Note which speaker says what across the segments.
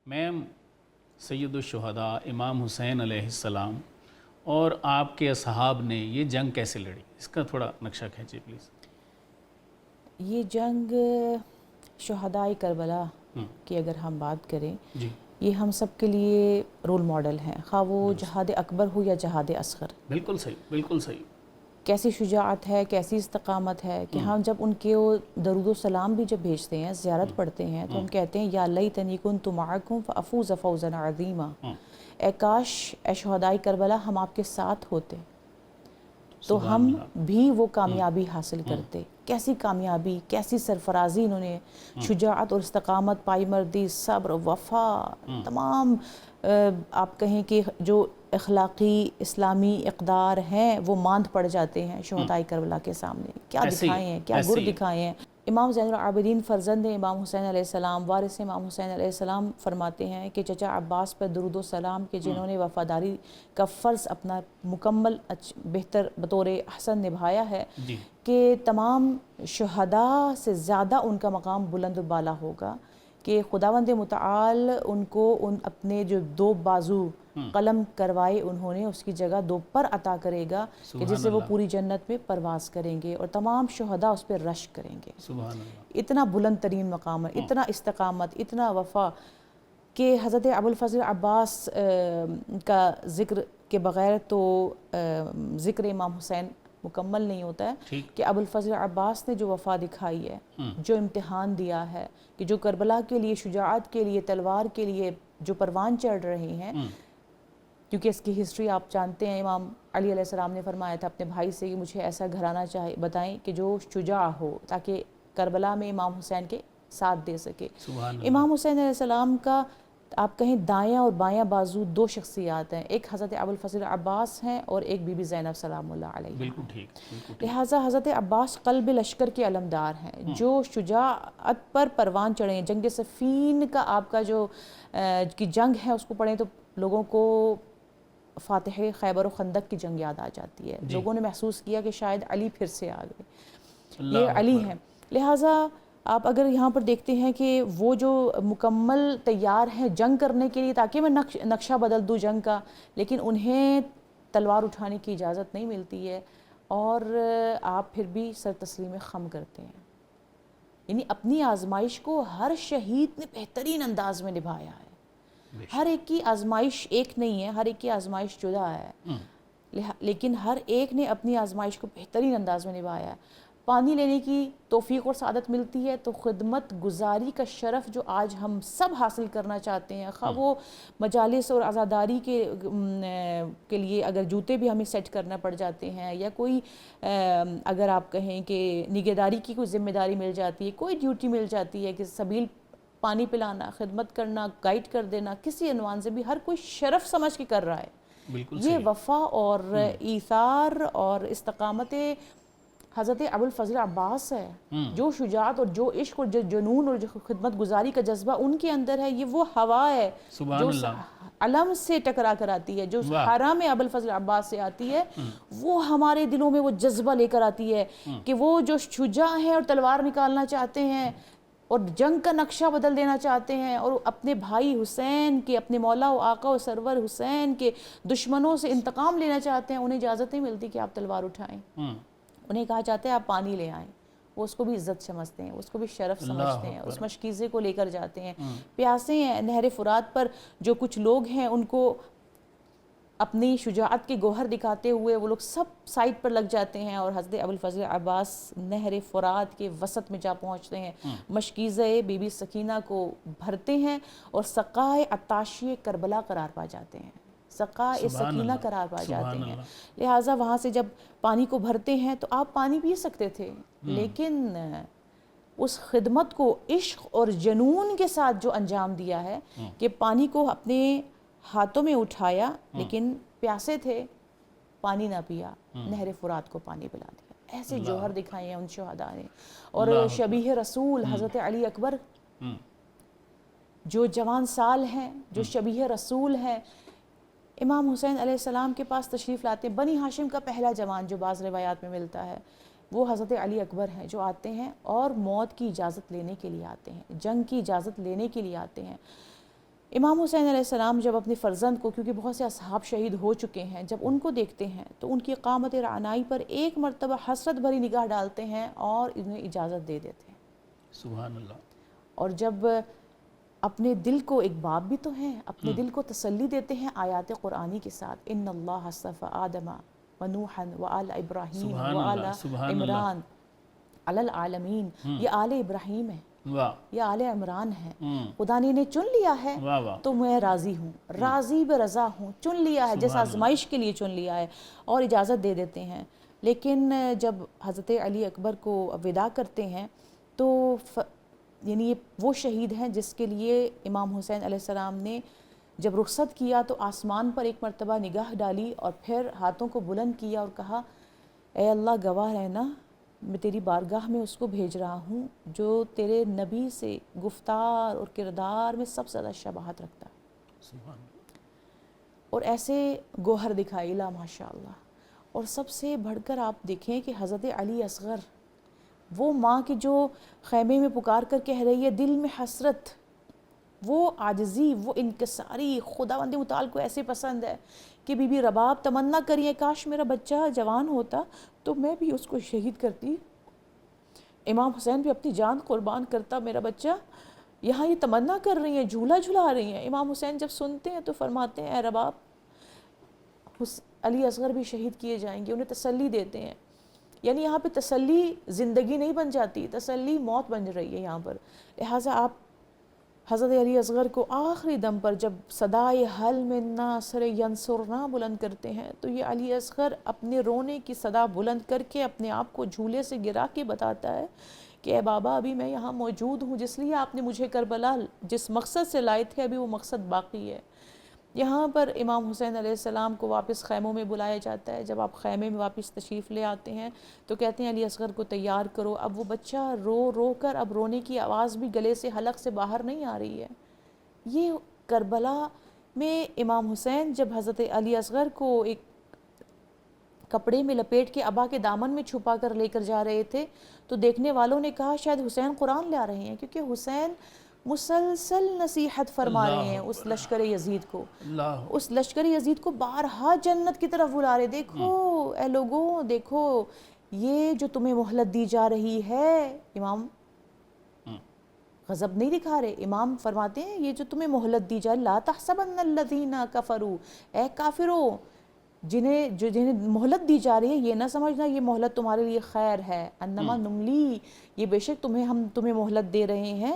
Speaker 1: میم سید الشہداء امام حسین علیہ السلام اور آپ کے اصحاب نے یہ جنگ کیسے لڑی؟ اس کا تھوڑا نقشہ کھینچیے پلیز۔
Speaker 2: یہ جنگ شہدائے کربلا کی اگر ہم بات کریں،
Speaker 1: جی
Speaker 2: یہ ہم سب کے لیے رول ماڈل ہیں، خواہ وہ جہاد اکبر ہو یا جہاد اصغر۔
Speaker 1: بالکل صحیح، بالکل صحیح۔
Speaker 2: کیسی شجاعت ہے، کیسی استقامت ہے کہ ہم جب ان کے درود و سلام بھی جب بھیجتے ہیں، زیارت پڑھتے ہیں، تو ہم کہتے ہیں یا لیتنی کنت معکم فافوز فوزا عظیما، اے کاش اے شہدائے کربلا ہم آپ کے ساتھ ہوتے تو
Speaker 1: سبحان
Speaker 2: ہم
Speaker 1: اللہ۔
Speaker 2: بھی وہ کامیابی حاصل کرتے۔ کیسی کامیابی، کیسی سرفرازی انہوں نے، شجاعت اور استقامت، پائی مردی، صبر، وفا، تمام آپ کہیں کہ جو اخلاقی اسلامی اقدار ہیں وہ ماند پڑ جاتے ہیں شہدائے کربلا کے سامنے۔ کیا
Speaker 1: ایسے ہی
Speaker 2: دکھائے ہیں، کیا
Speaker 1: ایسے
Speaker 2: گر
Speaker 1: ہی
Speaker 2: دکھائے ہیں۔ امام زین العابدین فرزند امام حسین علیہ السلام، وارث امام حسین علیہ السلام فرماتے ہیں کہ چچا عباس پر درود و سلام کہ جنہوں نے وفاداری کا فرض اپنا مکمل بہتر بطور احسن نبھایا ہے،
Speaker 1: جی
Speaker 2: کہ تمام شہداء سے زیادہ ان کا مقام بلند و بالا ہوگا، کہ خداوند متعال ان کو ان اپنے جو دو بازو قلم کروائے انہوں نے، اس کی جگہ دو پر عطا کرے گا کہ جس سے وہ پوری جنت میں پرواز کریں گے اور تمام شہداء اس پہ رشک کریں گے۔
Speaker 1: سبحان اللہ۔
Speaker 2: اتنا بلند ترین مقام ہے، اتنا استقامت، اتنا وفا، کہ حضرت ابوالفضل عباس کا ذکر کے بغیر تو ذکر امام حسین مکمل نہیں ہوتا ہے، کہ ابوالفضل عباس نے جو وفا دکھائی ہے، جو امتحان دیا ہے، کہ جو کربلا کے لیے، شجاعت کے لیے، تلوار کے لیے جو پروان چڑھ رہے ہیں، کیونکہ اس کی ہسٹری آپ جانتے ہیں، امام علی علیہ السلام نے فرمایا تھا اپنے بھائی سے کہ مجھے ایسا گھرانہ بتائیں کہ جو شجاع ہو، تاکہ کربلا میں امام حسین کے ساتھ دے سکے۔
Speaker 1: سبحان اللہ۔
Speaker 2: امام حسین علیہ السلام کا آپ کہیں دایاں اور بایاں بازو دو شخصیات ہیں، ایک حضرت ابوالفضل عباس ہیں اور ایک بی بی زینب سلام اللہ علیہ۔
Speaker 1: بالکل ٹھیک، بالکل ٹھیک۔
Speaker 2: لہٰذا حضرت عباس قلب لشکر کے علمدار ہیں، جو شجاعت پر پروان چڑھے ہیں۔ جنگ صفین کا آپ کا جو کی جنگ ہے اس کو پڑھیں تو لوگوں کو فاتح خیبر و خندق کی جنگ یاد آ جاتی ہے۔ لوگوں نے محسوس کیا کہ شاید علی پھر سے آ گئے، یہ علی ہیں۔ لہٰذا آپ اگر یہاں پر دیکھتے ہیں کہ وہ جو مکمل تیار ہیں جنگ کرنے کے لیے، تاکہ میں نقشہ بدل دوں جنگ کا، لیکن انہیں تلوار اٹھانے کی اجازت نہیں ملتی ہے، اور آپ پھر بھی سر تسلیم خم کرتے ہیں۔ یعنی اپنی آزمائش کو ہر شہید نے بہترین انداز میں نبھایا ہے۔ ہر ایک کی آزمائش ایک نہیں ہے، ہر ایک کی آزمائش جدا ہے، لیکن ہر ایک نے اپنی آزمائش کو بہترین انداز میں نبھایا ہے۔ پانی لینے کی توفیق اور سعادت ملتی ہے تو خدمت گزاری کا شرف جو آج ہم سب حاصل کرنا چاہتے ہیں، خواہ وہ مجالس اور عزاداری کے لیے اگر جوتے بھی ہمیں سیٹ کرنا پڑ جاتے ہیں، یا کوئی اگر آپ کہیں کہ نگہداری کی کوئی ذمہ داری مل جاتی ہے، کوئی ڈیوٹی مل جاتی ہے کہ سبیل پانی پلانا، خدمت کرنا، گائیڈ کر دینا، کسی عنوان سے بھی ہر کوئی شرف سمجھ کے کر رہا ہے۔ یہ وفا اور ایثار اور استقامت حضرت ابوالفضل عباس ہے، جو شجاعت اور جو عشق اور جو جنون اور جو خدمت گزاری کا جذبہ ان کے اندر ہے، یہ وہ ہوا ہے جو علم سے ٹکرا کر آتی ہے، جو حرم ابوالفضل عباس سے آتی ہے، وہ ہمارے دلوں میں وہ جذبہ لے کر آتی ہے کہ وہ جو شجاع ہیں اور تلوار نکالنا چاہتے ہیں اور جنگ کا نقشہ بدل دینا چاہتے ہیں، اور اپنے بھائی حسین کے، اپنے مولا و آقا و سرور حسین کے دشمنوں سے انتقام لینا چاہتے ہیں، انہیں اجازت نہیں ملتی کہ آپ تلوار اٹھائیں۔ انہیں کہا جاتا ہے آپ پانی لے آئیں، وہ اس کو بھی عزت سمجھتے ہیں، اس کو بھی شرف سمجھتے ہیں، اس مشکیزے کو لے کر جاتے ہیں۔ پیاسے ہیں نہر فرات پر جو کچھ لوگ ہیں، ان کو اپنی شجاعت کے گوہر دکھاتے ہوئے وہ لوگ سب سائٹ پر لگ جاتے ہیں، اور حضرت ابوالفضل عباس نہر فرات کے وسط میں جا پہنچتے ہیں، مشکیزے بی بی سکینہ کو بھرتے ہیں اور سقائے عطاشی کربلا قرار پا جاتے ہیں، سقائے سکینہ قرار پا جاتے ہیں۔ لہٰذا وہاں سے جب پانی کو بھرتے ہیں تو آپ پانی پی سکتے تھے، لیکن اس خدمت کو عشق اور جنون کے ساتھ جو انجام دیا ہے کہ پانی کو اپنے ہاتھوں میں اٹھایا، لیکن پیاسے تھے، پانی نہ پیا، نہر فرات کو پانی پلا دیا۔ ایسے جوہر دکھائے ہیں ان شہداء نے۔ اور شبیہ رسول حضرت علی اکبر جو جوان سال ہیں، جو شبیہ رسول ہیں، امام حسین علیہ السلام کے پاس تشریف لاتے ہیں۔ بنی ہاشم کا پہلا جوان جو بعض روایات میں ملتا ہے، وہ حضرت علی اکبر ہیں، جو آتے ہیں اور موت کی اجازت لینے کے لیے آتے ہیں، جنگ کی اجازت لینے کے لیے آتے ہیں۔ امام حسین علیہ السلام جب اپنے فرزند کو، کیونکہ بہت سے اصحاب شہید ہو چکے ہیں، جب ان کو دیکھتے ہیں تو ان کی قامت رعنائی پر ایک مرتبہ حسرت بھری نگاہ ڈالتے ہیں اور انہیں اجازت دے دیتے ہیں.
Speaker 1: سبحان اللہ.
Speaker 2: اور جب اپنے دل کو، ایک باپ بھی تو ہیں، اپنے دل کو تسلی دیتے ہیں آیات قرآنی کے ساتھ، ان اللہ اصطفی آدم و نوحا و آل ابراہیم
Speaker 1: سبحان
Speaker 2: و آل
Speaker 1: اللہ، سبحان اللہ.
Speaker 2: عمران علی العالمین. یہ آل ابراہیم ہے،
Speaker 1: واہ.
Speaker 2: یہ آل عمران ہے. خدا نے انہیں چن لیا ہے
Speaker 1: واہ واہ.
Speaker 2: تو میں راضی ہوں، راضی برضا ہوں. چن لیا ہے جیسا آزمائش کے لیے چن لیا ہے، اور اجازت دے دیتے ہیں. لیکن جب حضرت علی اکبر کو وداع کرتے ہیں تو یعنی یہ وہ شہید ہیں جس کے لیے امام حسین علیہ السلام نے جب رخصت کیا تو آسمان پر ایک مرتبہ نگاہ ڈالی اور پھر ہاتھوں کو بلند کیا اور کہا، اے اللہ گواہ رہنا، میں تیری بارگاہ میں اس کو بھیج رہا ہوں جو تیرے نبی سے گفتار اور کردار میں سب سے زیادہ شباہت رکھتا ہے.
Speaker 1: سبحان اللہ.
Speaker 2: اور ایسے گوہر دکھائی لا ماشاء اللہ. اور سب سے بڑھ کر آپ دیکھیں کہ حضرت علی اصغر، وہ ماں کی جو خیمے میں پکار کر کہہ رہی ہے دل میں حسرت، وہ عاجزی، وہ انکساری خداوند متعال کو ایسے پسند ہے کہ بی بی رباب تمنا کریے کاش میرا بچہ جوان ہوتا تو میں بھی اس کو شہید کرتی. امام حسین بھی اپنی جان قربان کرتا، میرا بچہ. یہاں یہ تمنا کر رہی ہیں، جھولا جھلا رہی ہیں. امام حسین جب سنتے ہیں تو فرماتے ہیں، اے رباب علی اصغر بھی شہید کیے جائیں گے. انہیں تسلی دیتے ہیں. یعنی یہاں پہ تسلی زندگی نہیں بن جاتی، تسلی موت بن رہی ہے یہاں پر. لہٰذا آپ حضرت علی اصغر کو آخری دم پر جب صدائے حل من ناصر ینصرنا بلند کرتے ہیں تو یہ علی اصغر اپنے رونے کی صدا بلند کر کے اپنے آپ کو جھولے سے گرا کے بتاتا ہے کہ اے بابا ابھی میں یہاں موجود ہوں، جس لیے آپ نے مجھے کربلا جس مقصد سے لائے تھے ابھی وہ مقصد باقی ہے. یہاں پر امام حسین علیہ السلام کو واپس خیموں میں بلایا جاتا ہے. جب آپ خیمے میں واپس تشریف لے آتے ہیں تو کہتے ہیں علی اصغر کو تیار کرو. اب وہ بچہ رو رو کر، اب رونے کی آواز بھی گلے سے، حلق سے باہر نہیں آ رہی ہے. یہ کربلا میں امام حسین جب حضرت علی اصغر کو ایک کپڑے میں لپیٹ کے ابا کے دامن میں چھپا کر لے کر جا رہے تھے تو دیکھنے والوں نے کہا شاید حسین قرآن لا رہے ہیں، کیونکہ حسین مسلسل نصیحت فرما رہے ہیں اس لشکر یزید کو. اس لشکر یزید کو بارہا جنت کی طرف بلا رہے. دیکھو اے لوگوں، دیکھو یہ جو تمہیں مہلت دی جا رہی ہے، امام غضب نہیں دکھا رہے. امام فرماتے ہیں یہ جو تمہیں مہلت دی جا رہی، لا تحسبن الذین کفروا، اے کافروں، جنہیں مہلت دی جا رہی ہے یہ نہ سمجھنا یہ مہلت تمہارے لیے خیر ہے. انما نملی، یہ بے شک ہم تمہیں مہلت دے رہے ہیں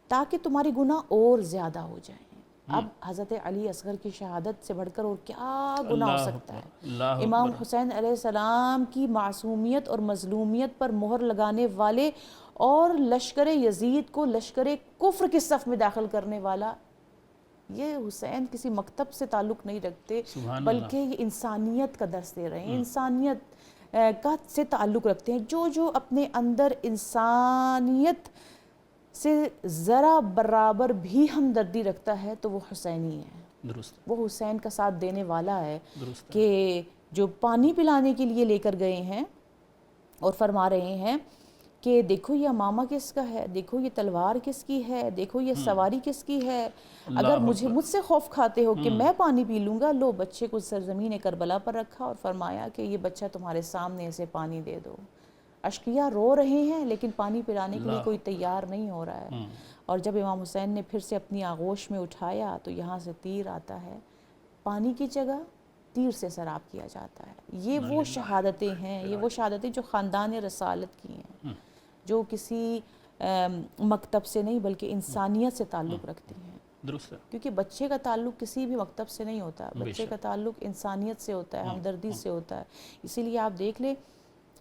Speaker 2: تاکہ تمہاری گناہ اور زیادہ ہو جائیں. اب حضرت علی اصغر کی شہادت سے بڑھ کر اور کیا گناہ ہو سکتا ہے؟ امام حسین علیہ السلام کی معصومیت اور مظلومیت پر مہر لگانے والے اور لشکر یزید کو لشکر کفر کی صف میں داخل کرنے والا، یہ حسین کسی مکتب سے تعلق نہیں رکھتے بلکہ یہ انسانیت کا درس دے رہے ہیں، انسانیت کا سے تعلق رکھتے ہیں. جو اپنے اندر انسانیت سے ذرا برابر بھی ہمدردی رکھتا ہے تو وہ حسینی ہے.
Speaker 1: درست.
Speaker 2: وہ حسین کا ساتھ دینے والا ہے. کہ جو پانی پلانے کے لیے لے کر گئے ہیں اور فرما رہے ہیں کہ دیکھو یہ امامہ کس کا ہے، دیکھو یہ تلوار کس کی ہے، دیکھو یہ سواری کس کی ہے. اگر مجھ سے خوف کھاتے ہو کہ میں پانی پی لوں گا، لو بچے کو سرزمین کربلا پر رکھا اور فرمایا کہ یہ بچہ تمہارے سامنے اسے پانی دے دو. اشقیاء رو رہے ہیں لیکن پانی پلانے کے لیے کوئی تیار نہیں ہو رہا ہے. اور جب امام حسین نے پھر سے اپنی آغوش میں اٹھایا تو یہاں سے تیر آتا ہے، پانی کی جگہ تیر سے سراب کیا جاتا ہے. یہ وہ شہادتیں ہیں، یہ وہ شہادتیں جو خاندان رسالت کی ہیں، جو کسی مکتب سے نہیں بلکہ انسانیت سے تعلق رکھتی ہیں.
Speaker 1: درست ہے.
Speaker 2: کیونکہ بچے کا تعلق کسی بھی مکتب سے نہیں ہوتا، بچے کا تعلق انسانیت سے ہوتا ہے، ہمدردی سے ہوتا ہے. اسی لیے آپ دیکھ لیں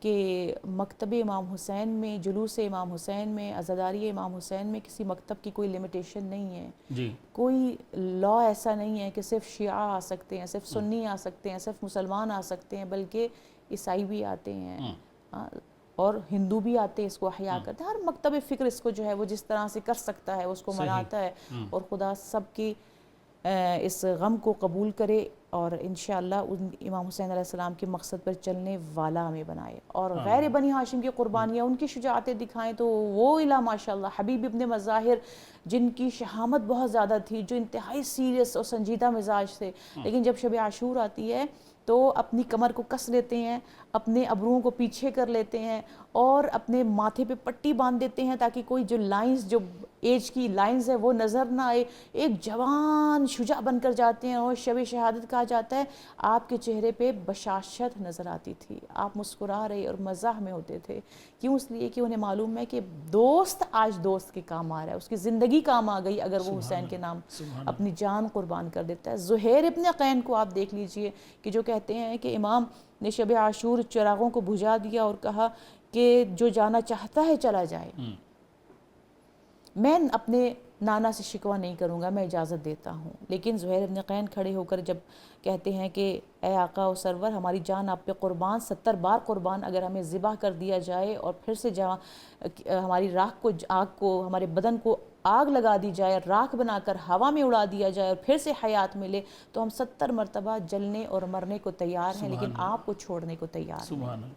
Speaker 2: کہ مکتب امام حسین میں، جلوس امام حسین میں، عزاداری امام حسین میں کسی مکتب کی کوئی لمیٹیشن نہیں ہے.
Speaker 1: جی.
Speaker 2: کوئی لا ایسا نہیں ہے کہ صرف شیعہ آ سکتے ہیں، صرف سنی آ سکتے ہیں، صرف مسلمان آ سکتے ہیں، بلکہ عیسائی بھی آتے ہیں اور ہندو بھی آتے ہیں، اس کو احیا کرتے ہیں. ہر مکتب فکر اس کو جو ہے وہ جس طرح سے کر سکتا ہے اس کو مناتا ہے. اور خدا سب کی اس غم کو قبول کرے. اور انشاءاللہ ان امام حسین علیہ السلام کے مقصد پر چلنے والا ہمیں بنائے، اور غیر بنی ہاشم کی قربانیاں، ان کی شجاعتیں دکھائیں تو وہ الہ ماشاءاللہ حبیب ابن مظاہر جن کی شہامت بہت زیادہ تھی، جو انتہائی سیریس اور سنجیدہ مزاج تھے، لیکن جب شب عاشور آتی ہے تو اپنی کمر کو کس لیتے ہیں، اپنے ابروؤں کو پیچھے کر لیتے ہیں اور اپنے ماتھے پہ پٹی باندھ دیتے ہیں تاکہ کوئی جو لائنز، جو ایج کی لائنز ہے وہ نظر نہ آئے، ایک جوان شجاع بن کر جاتے ہیں، اور شب شہادت کہا جاتا ہے آپ کے چہرے پہ بشاشت نظر آتی تھی، آپ مسکرا رہے اور مزاح میں ہوتے تھے، کیوں؟ اس لیے کہ انہیں معلوم ہے کہ دوست آج دوست کے کام آ رہا ہے، اس کی زندگی کام آ گئی اگر وہ حسین کے نام اپنی جان قربان کر دیتا ہے۔ زہیر ابن قین کو آپ دیکھ لیجئے کہ جو کہتے ہیں کہ امام نے شب عاشور چراغوں کو بجھا دیا اور کہا کہ جو جانا چاہتا ہے چلا جائے، میں اپنے نانا سے شکوہ نہیں کروں گا، میں اجازت دیتا ہوں۔ لیکن زہیر ابن قین کھڑے ہو کر جب کہتے ہیں کہ اے آقا و سرور، ہماری جان آپ پہ قربان، 70 بار قربان، اگر ہمیں ذبح کر دیا جائے اور پھر سے ہماری راکھ کو، آگ کو، ہمارے بدن کو آگ لگا دی جائے، راکھ بنا کر ہوا میں اڑا دیا جائے اور پھر سے حیات ملے، تو ہم 70 مرتبہ جلنے اور مرنے کو تیار ہیں، لیکن آپ کو چھوڑنے کو تیار ہیں۔